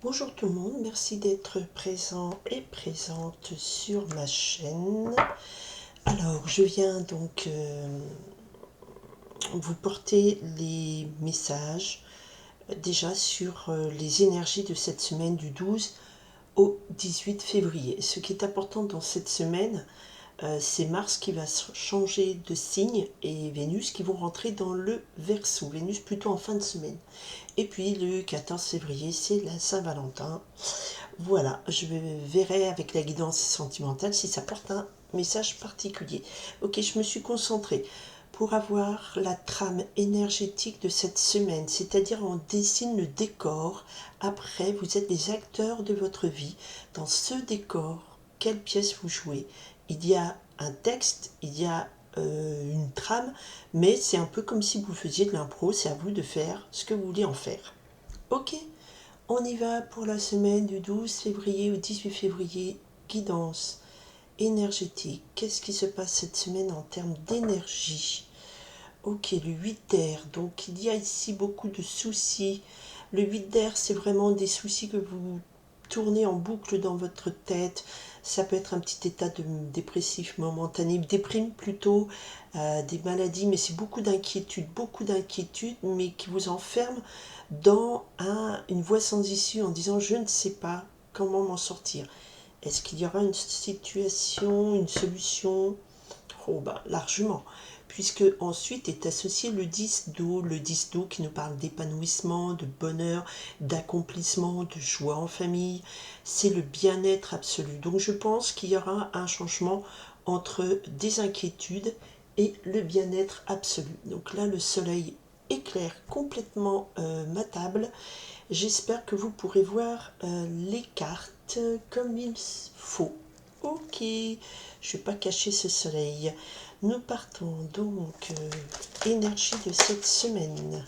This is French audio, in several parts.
Bonjour tout le monde, merci d'être présent et présente sur ma chaîne. Alors, je viens donc vous porter les messages déjà sur les énergies de cette semaine du 12 au 18 février. Ce qui est important dans cette semaine, c'est Mars qui va changer de signe et Vénus qui vont rentrer dans le Verseau. Vénus plutôt en fin de semaine. Et puis le 14 février, c'est la Saint-Valentin. Voilà, je verrai avec la guidance sentimentale si ça porte un message particulier. Ok, je me suis concentrée pour avoir la trame énergétique de cette semaine, c'est-à-dire on dessine le décor. Après, vous êtes les acteurs de votre vie. Dans ce décor, quelle pièce vous jouez? Il y a un texte, il y a une trame, mais c'est un peu comme si vous faisiez de l'impro, c'est à vous de faire ce que vous voulez en faire. Ok, on y va pour la semaine du 12 février au 18 février, guidance énergétique. Qu'est-ce qui se passe cette semaine en termes d'énergie? Ok, le 8 d'air, donc il y a ici beaucoup de soucis. Le 8 d'air, c'est vraiment des soucis que vous tournez en boucle dans votre tête. Ça peut être un petit état de dépressif momentané, déprime plutôt, des maladies, mais c'est beaucoup d'inquiétudes, mais qui vous enferment dans une voie sans issue en disant je ne sais pas comment m'en sortir. Est-ce qu'il y aura une situation, une solution? Oh bah largement, puisque ensuite est associé le 10 d'eau qui nous parle d'épanouissement, de bonheur, d'accomplissement, de joie en famille, c'est le bien-être absolu. Donc je pense qu'il y aura un changement entre des inquiétudes et le bien-être absolu. Donc là le soleil éclaire complètement ma table. J'espère que vous pourrez voir les cartes comme il faut. Ok, je ne vais pas cacher ce soleil. Nous partons donc énergie de cette semaine.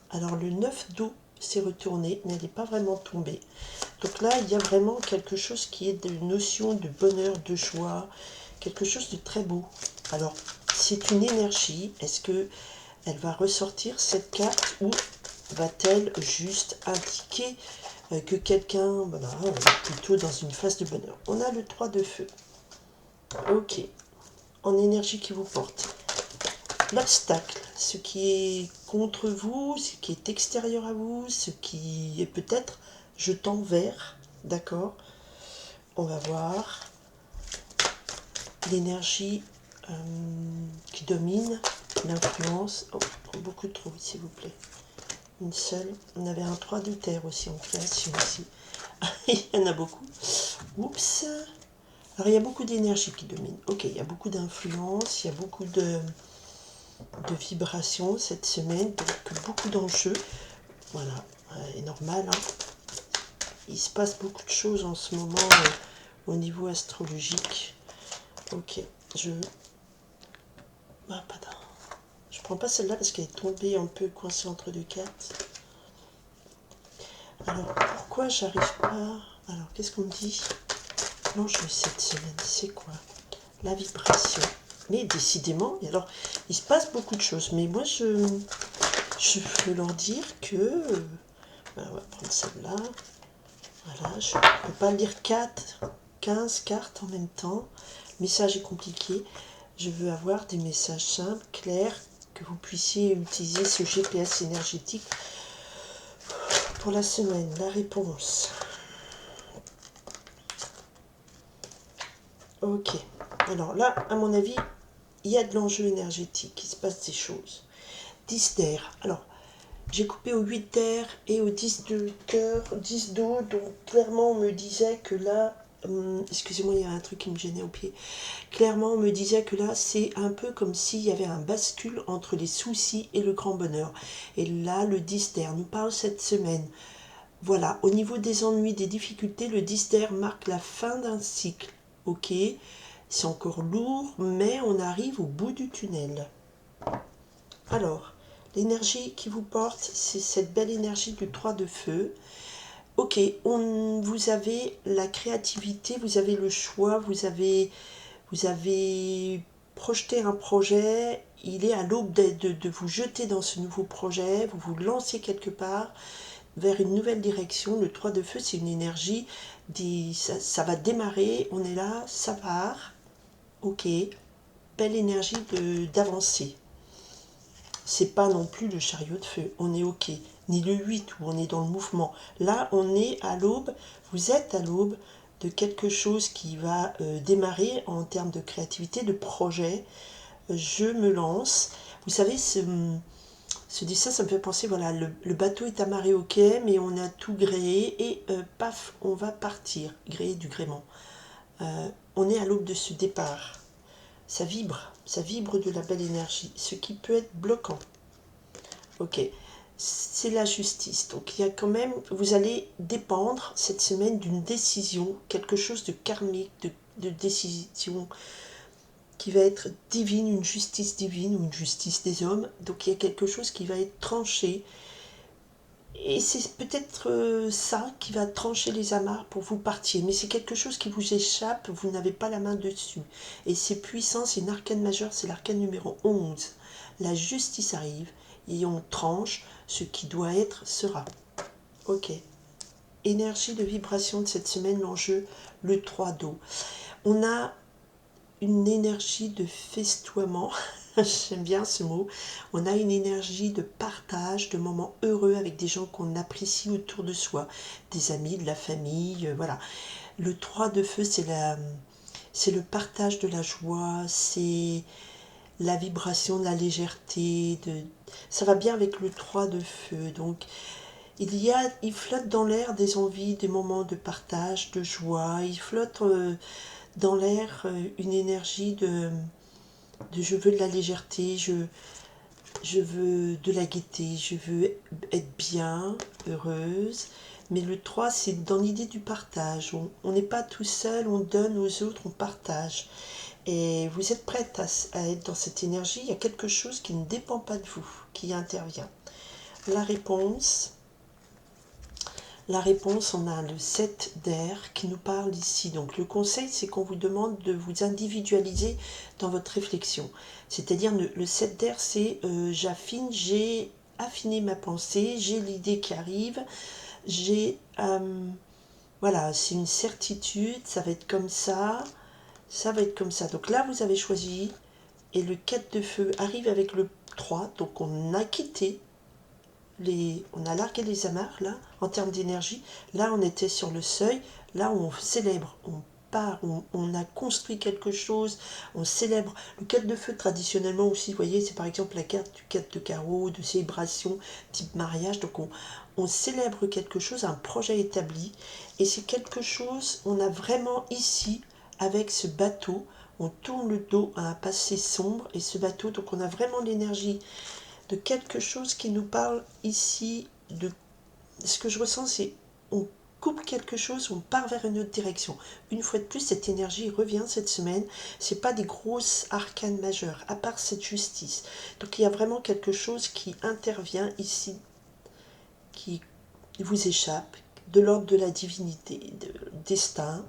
Alors le 9 d'eau s'est retourné, mais elle n'est pas vraiment tombée. Donc là, il y a vraiment quelque chose qui est de notion de bonheur, de joie, quelque chose de très beau. Alors, c'est une énergie. Est-ce que elle va ressortir cette carte ou va-t-elle juste indiquer que quelqu'un voilà, est plutôt dans une phase de bonheur? On a le 3 de feu. Ok, en énergie qui vous porte. L'obstacle, ce qui est contre vous, ce qui est extérieur à vous, ce qui est peut-être jetant vers, d'accord? On va voir l'énergie qui domine, l'influence. Oh, beaucoup trop, s'il vous plaît. Une seule. On avait un 3 de terre aussi en création ici. Il y en a beaucoup. Oups. Alors il y a beaucoup d'énergie qui domine. Ok, il y a beaucoup d'influence, il y a beaucoup de vibrations cette semaine, donc beaucoup d'enjeux. Voilà, est normal. Hein. Il se passe beaucoup de choses en ce moment au niveau astrologique. Ok, ah, pardon. Je prends pas celle-là parce qu'elle est tombée un peu coincée entre deux cartes. Alors, pourquoi j'arrive pas... Alors, qu'est-ce qu'on me dit? L'enjeu cette semaine, c'est quoi? La vibration. Mais décidément, alors, il se passe beaucoup de choses. Mais moi, je veux leur dire que... on va prendre celle-là. Voilà, je ne peux pas lire 15 cartes en même temps. Le message est compliqué. Je veux avoir des messages simples, clairs, que vous puissiez utiliser ce GPS énergétique pour la semaine. La réponse. Ok. Alors là, à mon avis, il y a de l'enjeu énergétique. Il se passe des choses. 10 d'air. Alors, j'ai coupé au 8 d'air et au 10 de cœur, 10 d'eau. Donc, clairement, on me disait que là... excusez-moi, il y a un truc qui me gênait au pied. Clairement, on me disait que là, c'est un peu comme s'il y avait un bascule entre les soucis et le grand bonheur. Et là, le 10 d'air nous parle cette semaine. Voilà, au niveau des ennuis, des difficultés, le 10 d'air marque la fin d'un cycle. Ok, c'est encore lourd, mais on arrive au bout du tunnel. Alors, l'énergie qui vous porte, c'est cette belle énergie du 3 de feu. Ok, vous avez la créativité, vous avez le choix, vous avez projeté un projet, il est à l'aube de vous jeter dans ce nouveau projet, vous vous lancez quelque part, vers une nouvelle direction. Le 3 de feu, c'est une énergie, ça va démarrer, on est là, ça part, ok, belle énergie d'avancer. C'est pas non plus le chariot de feu, on est ok, ni le 8 où on est dans le mouvement. Là, on est à l'aube, vous êtes à l'aube de quelque chose qui va démarrer en termes de créativité, de projet. Je me lance. Vous savez, ce dessin, ça me fait penser, voilà, le bateau est amarré au quai, mais on a tout gréé et paf, on va partir, gréer du gréement. On est à l'aube de ce départ. Ça vibre de la belle énergie, ce qui peut être bloquant. Ok, c'est la justice. Donc il y a quand même, vous allez dépendre cette semaine d'une décision, quelque chose de karmique, de décision qui va être divine, une justice divine ou une justice des hommes. Donc il y a quelque chose qui va être tranché. Et c'est peut-être ça qui va trancher les amarres pour vous partir. Mais c'est quelque chose qui vous échappe, vous n'avez pas la main dessus. Et c'est puissant, c'est une arcane majeure, c'est l'arcane numéro 11. La justice arrive et on tranche, ce qui doit être sera. Ok. Énergie de vibration de cette semaine, l'enjeu, le 3 d'eau. On a une énergie de festoiement, j'aime bien ce mot, on a une énergie de partage, de moments heureux avec des gens qu'on apprécie autour de soi, des amis, de la famille, voilà. Le 3 de feu, c'est le partage de la joie, c'est la vibration de la légèreté, ça va bien avec le 3 de feu, donc il flotte dans l'air des envies, des moments de partage, de joie, il flotte dans l'air une énergie de je veux de la légèreté, je veux de la gaieté, je veux être bien, heureuse. Mais le 3, c'est dans l'idée du partage. On n'est pas tout seul, on donne aux autres, on partage. Et vous êtes prête à être dans cette énergie. Il y a quelque chose qui ne dépend pas de vous, qui intervient. La réponse, on a le 7 d'air qui nous parle ici. Donc le conseil, c'est qu'on vous demande de vous individualiser dans votre réflexion. C'est-à-dire le 7 d'air, c'est j'ai affiné ma pensée, j'ai l'idée qui arrive, voilà, c'est une certitude, ça va être comme ça va être comme ça. Donc là, vous avez choisi, et le 4 de feu arrive avec le 3, donc on a quitté on a largué les amarres, là, en termes d'énergie. Là, on était sur le seuil. Là, on célèbre, on part, on a construit quelque chose, on célèbre. Le 4 de feu, traditionnellement aussi, vous voyez, c'est par exemple la carte du 4 de carreau, de célébration, type mariage. Donc, on célèbre quelque chose, un projet établi. Et c'est quelque chose, on a vraiment ici, avec ce bateau, on tourne le dos à un passé sombre. Et ce bateau, donc on a vraiment l'énergie de quelque chose qui nous parle ici de ce que je ressens, c'est on coupe quelque chose, on part vers une autre direction. Une fois de plus, cette énergie revient cette semaine. C'est pas des grosses arcanes majeures, à part cette justice. Donc il y a vraiment quelque chose qui intervient ici, qui vous échappe, de l'ordre de la divinité, de destin.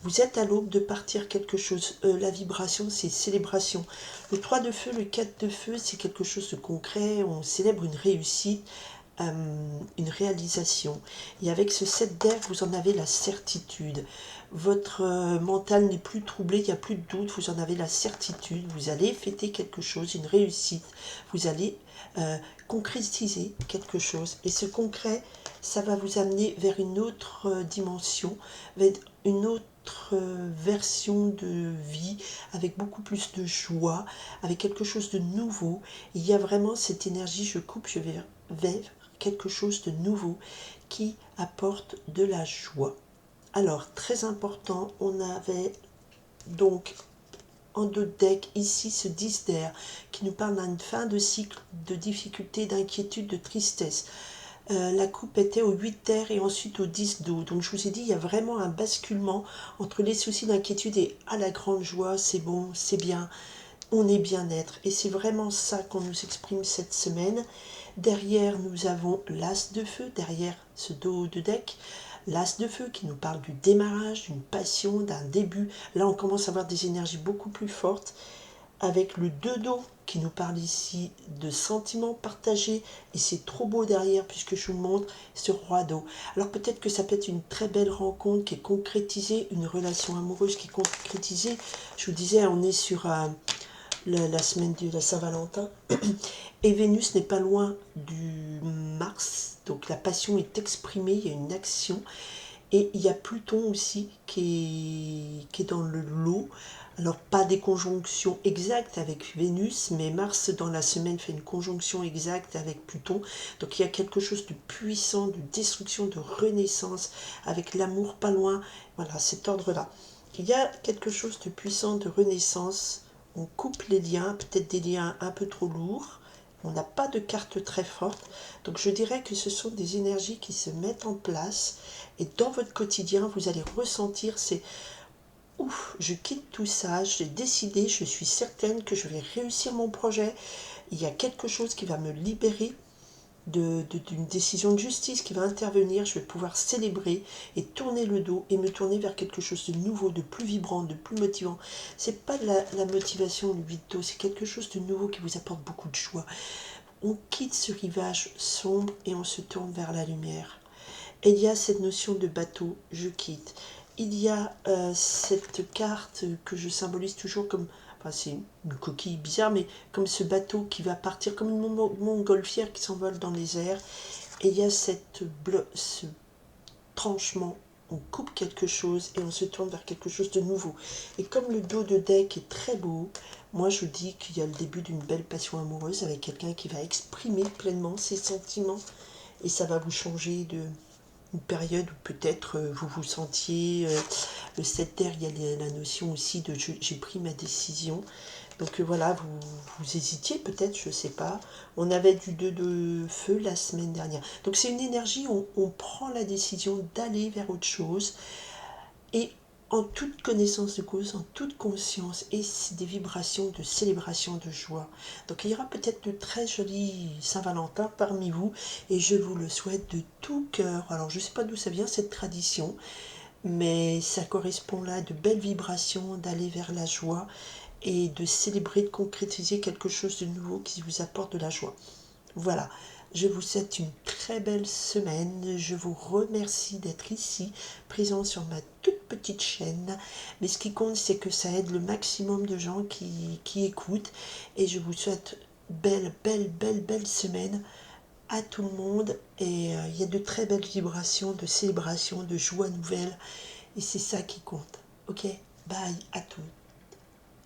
Vous êtes à l'aube de partir quelque chose. La vibration, c'est célébration. Le 3 de feu, le 4 de feu, c'est quelque chose de concret. On célèbre une réussite, une réalisation. Et avec ce 7 d'air, vous en avez la certitude. Votre mental n'est plus troublé, il n'y a plus de doute, vous en avez la certitude. Vous allez fêter quelque chose, une réussite. Vous allez concrétiser quelque chose. Et ce concret, ça va vous amener vers une autre dimension, vers une autre version de vie, avec beaucoup plus de joie, avec quelque chose de nouveau. Il y a vraiment cette énergie, je coupe, je vais vers quelque chose de nouveau qui apporte de la joie. Alors, très important, on avait donc en deux decks ici ce 10 d'air qui nous parle d'une fin de cycle, de difficulté, d'inquiétude, de tristesse. La coupe était au 8 d'air et ensuite au 10 d'eau. Donc je vous ai dit, il y a vraiment un basculement entre les soucis d'inquiétude et la grande joie, c'est bon, c'est bien, on est bien-être. Et c'est vraiment ça qu'on nous exprime cette semaine. Derrière, nous avons l'as de feu, derrière ce dos de deck. L'as de feu qui nous parle du démarrage, d'une passion, d'un début. Là, on commence à avoir des énergies beaucoup plus fortes. avec le 2 d'eau qui nous parle ici de sentiments partagés, et c'est trop beau derrière puisque je vous montre ce roi d'eau. Alors peut-être que ça peut être une très belle rencontre qui est concrétisée, une relation amoureuse qui est concrétisée. Je vous disais, on est sur la semaine de la Saint-Valentin, et Vénus n'est pas loin du Mars, donc la passion est exprimée, il y a une action. Et il y a Pluton aussi qui est dans le lot. Alors pas des conjonctions exactes avec Vénus, mais Mars dans la semaine fait une conjonction exacte avec Pluton. Donc il y a quelque chose de puissant, de destruction, de renaissance, avec l'amour pas loin. Voilà, cet ordre-là. Il y a quelque chose de puissant, de renaissance. On coupe les liens, peut-être des liens un peu trop lourds. On n'a pas de carte très forte. Donc je dirais que ce sont des énergies qui se mettent en place. Et dans votre quotidien, vous allez ressentir ces ouf, je quitte tout ça, j'ai décidé, je suis certaine que je vais réussir mon projet. Il y a quelque chose qui va me libérer d'une décision de justice qui va intervenir. Je vais pouvoir célébrer et tourner le dos et me tourner vers quelque chose de nouveau, de plus vibrant, de plus motivant. C'est pas de la motivation, le 8 d'eau, c'est quelque chose de nouveau qui vous apporte beaucoup de joie. On quitte ce rivage sombre et on se tourne vers la lumière. Et il y a cette notion de bateau, je quitte. Il y a cette carte que je symbolise toujours comme, enfin c'est une coquille bizarre, mais comme ce bateau qui va partir, comme une montgolfière qui s'envole dans les airs. Et il y a ce tranchement, on coupe quelque chose et on se tourne vers quelque chose de nouveau. Et comme le dos de deck est très beau, moi je vous dis qu'il y a le début d'une belle passion amoureuse avec quelqu'un qui va exprimer pleinement ses sentiments, et ça va vous changer de une période où peut-être vous vous sentiez, le 7 d'air, il y a la notion aussi de j'ai pris ma décision. Donc voilà, vous hésitiez peut-être, je ne sais pas. On avait du 2 de feu la semaine dernière. Donc c'est une énergie où on prend la décision d'aller vers autre chose, et en toute connaissance de cause, en toute conscience, et c'est des vibrations de célébration, de joie. Donc il y aura peut-être de très jolis Saint-Valentin parmi vous, et je vous le souhaite de tout cœur. Alors je ne sais pas d'où ça vient cette tradition, mais ça correspond là à de belles vibrations, d'aller vers la joie, et de célébrer, de concrétiser quelque chose de nouveau qui vous apporte de la joie. Voilà, je vous souhaite une très belle semaine. Je vous remercie d'être ici, présent sur ma toute petite chaîne. Mais ce qui compte, c'est que ça aide le maximum de gens qui écoutent. Et je vous souhaite belle semaine à tout le monde. Et il y a de très belles vibrations, de célébration, de joie nouvelle. Et c'est ça qui compte. Ok, bye à toutes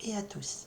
et à tous.